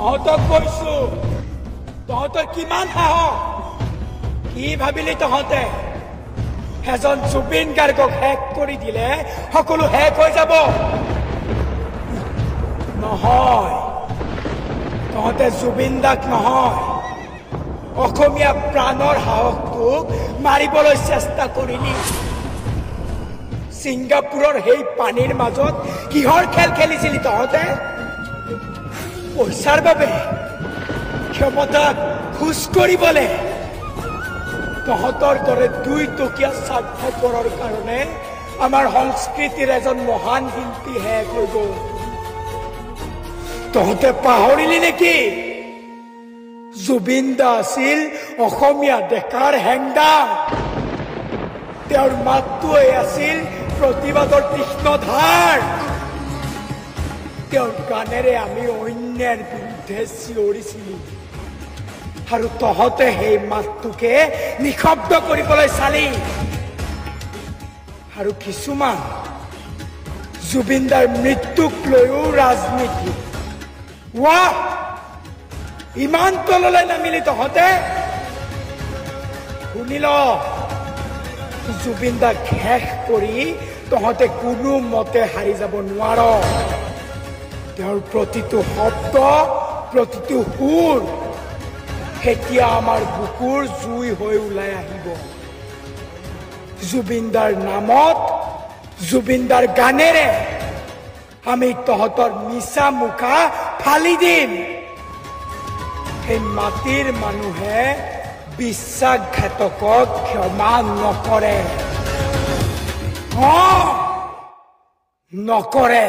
তহঁতক কৈছো তহঁতৰ কিমান সাহস কি ভাবিলি তহঁতে এজন জুবিন গাৰ্গক হেক কৰি দিলে সকলো হেক হৈ যাব নহয় তহঁতে জুবিন দাক নহয় অসমীয়া প্ৰাণৰ সাহসটোক মাৰিবলৈ চেষ্টা কৰিলি সিংগাপুৰৰ সেই পানীৰ মাজত কিহৰ খেল খেলিছিলি তহঁতে পইচাৰ বাবে ক্ষমতাক খুচ কৰিবলৈ তহঁতৰ দৰে 2 টকীয়া স্বাৰ্থপৰৰ কাৰণে আমাৰ সংস্কৃতিৰ এজন মহান শিল্পী শেষ হৈ গ'ল তহঁতে পাহৰিলি নেকি জুবিন দা আছিল অসমীয়া ডেকাৰ হেংদাম তেওঁৰ মাতটোৱে আছিল প্ৰতিবাদৰ তীক্ষ্ণ ধাৰ তেওঁৰ গানেৰে আমি অন্যায়ৰ বিৰুদ্ধে চিঞৰিছিলো আৰু তহঁতে সেই মাতটোকে নিশব্দ কৰিবলৈ চালি আৰু কিছুমান জুবিন দাৰ মৃত্যুক লৈও ৰাজনীতি ৱাহ ইমান তললৈ নামিলি তহঁতে শুনি ল জুবিন দাক শেষ কৰি তহঁতে কোনো মতে হাৰি যাব নোৱাৰ তেওঁৰ প্ৰতিটো শব্দ প্ৰতিটো সুৰ এতিয়া আমাৰ বুকুৰ জুই হৈ ওলাই আহিব জুবিনদাৰ নামত জুবিনদাৰ গানেৰে আমি তহঁতৰ মিছা মুখা ফালি দিম সেই মাটিৰ মানুহে বিশ্বাসঘাতকক ক্ষমা নকৰে নকৰে